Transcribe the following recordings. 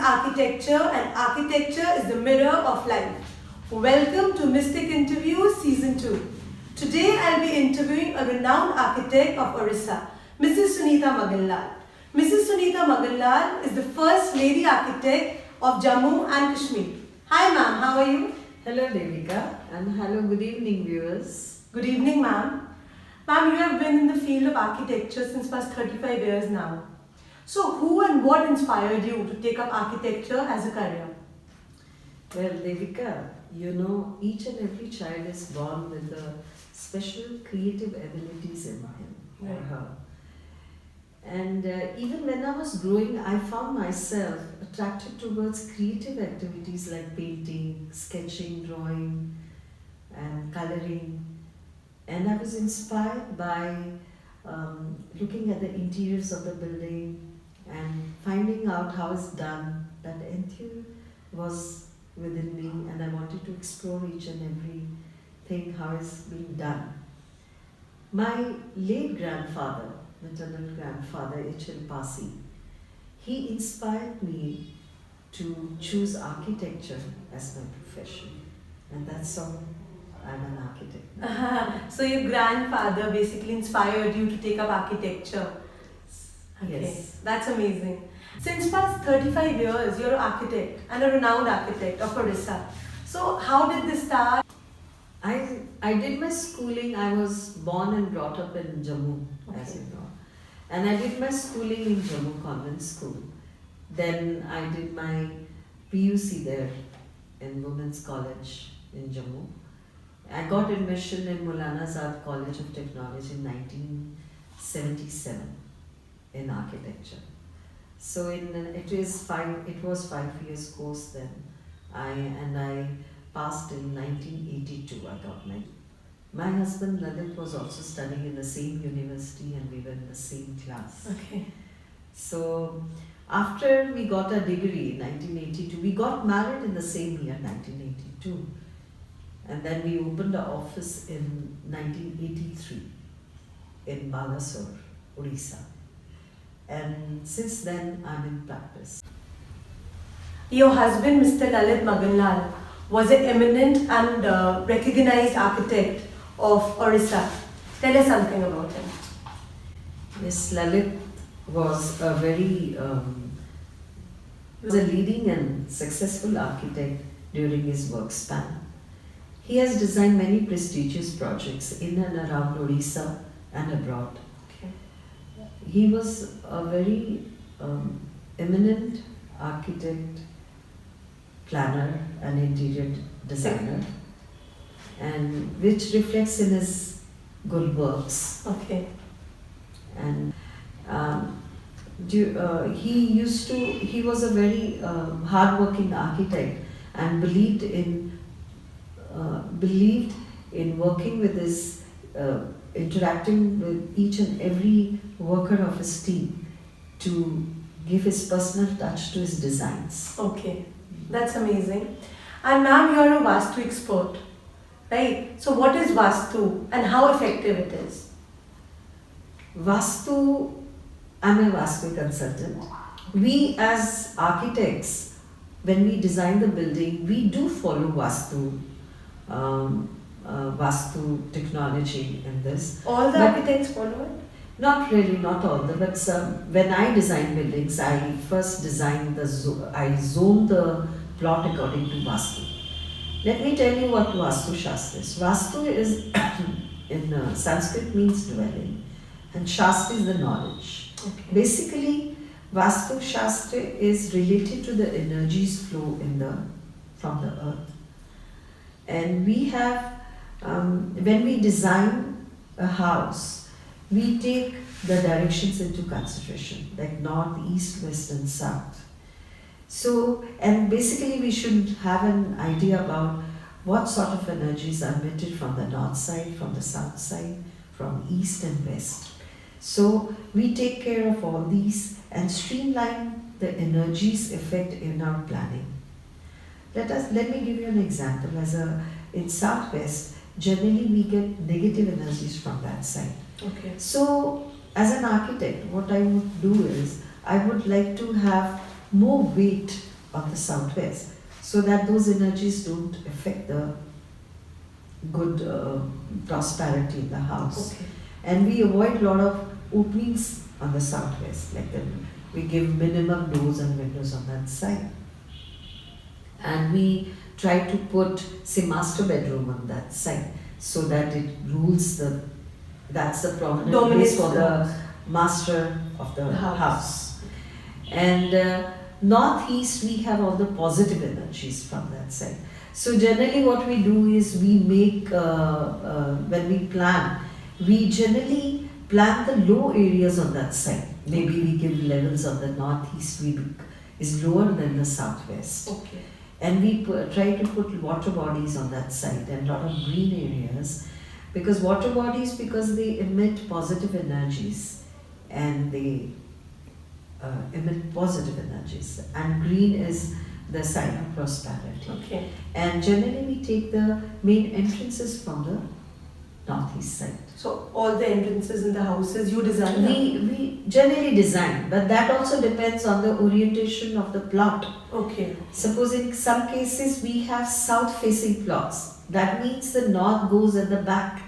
architecture and architecture is the mirror of life. Welcome to Mystic Interviews Season 2. Today I'll be interviewing a renowned architect of Odisha, Mrs Sunita Maganlal. Mrs Sunita Maganlal is the first lady architect of Jammu and Kashmir. Hi ma'am, how are you? Hello Devika and hello, good evening viewers. Good evening ma'am. Ma'am, you have been in the field of architecture since past 35 years now. So who and what inspired you to take up architecture as a career? Well Devika, you know, each and every child is born with the special creative abilities in him or her. And even when I was growing, I found myself attracted towards creative activities like painting, sketching, drawing and coloring. And I was inspired by looking at the interiors of the building and finding out how it's done. That enthusiasm was within me and I wanted to explore each and everything, how it's being done. My late grandfather, maternal grandfather, H.L. Pasi, he inspired me to choose architecture as my profession, and that's how I'm an architect. So your grandfather basically inspired you to take up architecture. Okay. Yes. That's amazing. Since past 35 years, you're an architect and a renowned architect of Odisha. So how did this start? I did my schooling. I was born and brought up in Jammu, as you know. And I did my schooling in Jammu Convent School. Then I did my PUC there in Women's College in Jammu. I got admission in Maulana Azad College of Technology in 1977 in architecture. So it was 5 years course then. I passed in 1982. I got my husband Lalit was also studying in the same university and we were in the same class. Okay. So after we got our degree in 1982, we got married in the same year, 1982. And then we opened our office in 1983 in Bhubaneshwar, Odisha. And since then, I'm in practice. Your husband, Mr. Lalit Maganlal, was an eminent and recognized architect of Odisha. Tell us something about him. Yes, Lalit was a was a leading and successful architect during his work span. He has designed many prestigious projects in and around Odisha and abroad. Okay. He was a very eminent architect, planner and interior designer, and which reflects in his good works. Okay. And he was a very hard-working architect and believed in working with his, interacting with each and every worker of his team to give his personal touch to his designs. Okay. That's amazing. And ma'am, you're a Vastu expert, right? So what is Vastu and how effective it is? Vastu, I'm a Vastu consultant. We as architects, when we design the building, we do follow Vastu technology in this. All the architects follow it? Not really, not all. But when I design buildings, I first design I zone the plot according to Vastu. Let me tell you what Vastu Shastra is. Vastu is in Sanskrit means dwelling, and Shastra is the knowledge. Okay. Basically, Vastu Shastra is related to the energies flow from the earth. And we have, when we design a house, we take the directions into consideration, like north, east, west and south. So, and basically we should have an idea about what sort of energies are emitted from the north side, from the south side, from east and west. So we take care of all these and streamline the energies effect in our planning. Let me give you an example. In southwest, generally we get negative energies from that side. Okay. So as an architect, what I would do is, I would like to have more weight on the southwest, so that those energies don't affect the good prosperity in the house. Okay. And we avoid a lot of openings on the southwest, like we give minimum doors and windows on that side. And we try to put, say, master bedroom on that side, so that it rules that's the prominent Dominates place for the the house. master of the House. house. And northeast, we have all the positive energies from that side. So generally what we do is we make, when we plan, we generally plan the low areas on that side. Maybe we give levels of the northeast is lower than the southwest. Okay. And we try to put water bodies on that side and a lot of green areas. Because water bodies, because they emit positive energies and they emit positive energies. And green is the sign of prosperity. Okay. And generally we take the main entrances from the northeast side. So all the entrances in the houses you design? We generally design, but that also depends on the orientation of the plot. Okay. Suppose in some cases we have south-facing plots. That means the north goes at the back.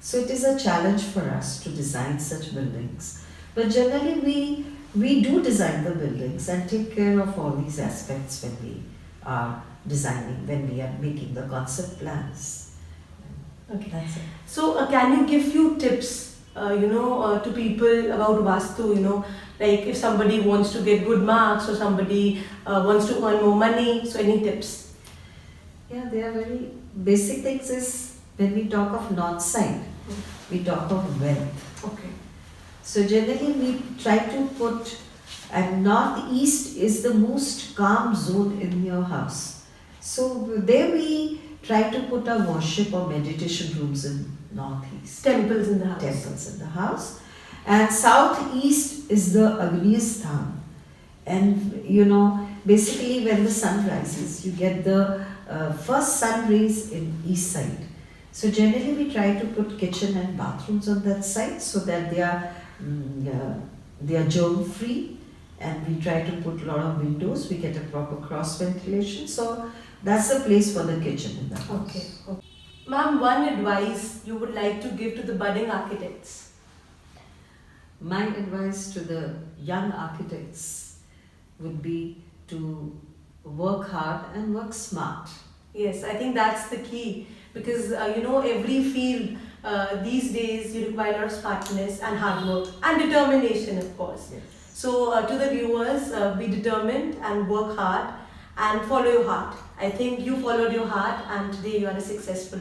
So it is a challenge for us to design such buildings. But generally we do design the buildings and take care of all these aspects when we are designing, when we are making the concept plans. Okay. That's it. So can you give few tips, to people about Vastu, like if somebody wants to get good marks or somebody wants to earn more money, so any tips? Yeah, they are very basic things. Is when we talk of north side, we talk of wealth. Okay. So generally we try to put, and northeast is the most calm zone in your house. So there we try to put our worship or meditation rooms in northeast. Temples in the house. Temples in the house. And southeast is the Agnistham. And basically when the sun rises, you get the first sun rays in east side. So generally we try to put kitchen and bathrooms on that side so that they are germ free, and we try to put a lot of windows. We get a proper cross ventilation. So that's the place for the kitchen in the house. Okay. Ma'am, one advice you would like to give to the budding architects? My advice to the young architects would be to work hard and work smart. Yes, I think that's the key, because every field these days you require a lot of smartness and hard work and determination, of course. Yes. So to the viewers, be determined and work hard and follow your heart. I think you followed your heart and today you are a successful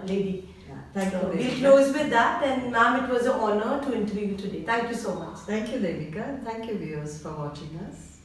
lady. Yeah. Thank you, So we'll Devika. close with that, and ma'am, it was an honor to interview you today. Thank you so much. Thank you, Devika. Thank you, viewers, for watching us.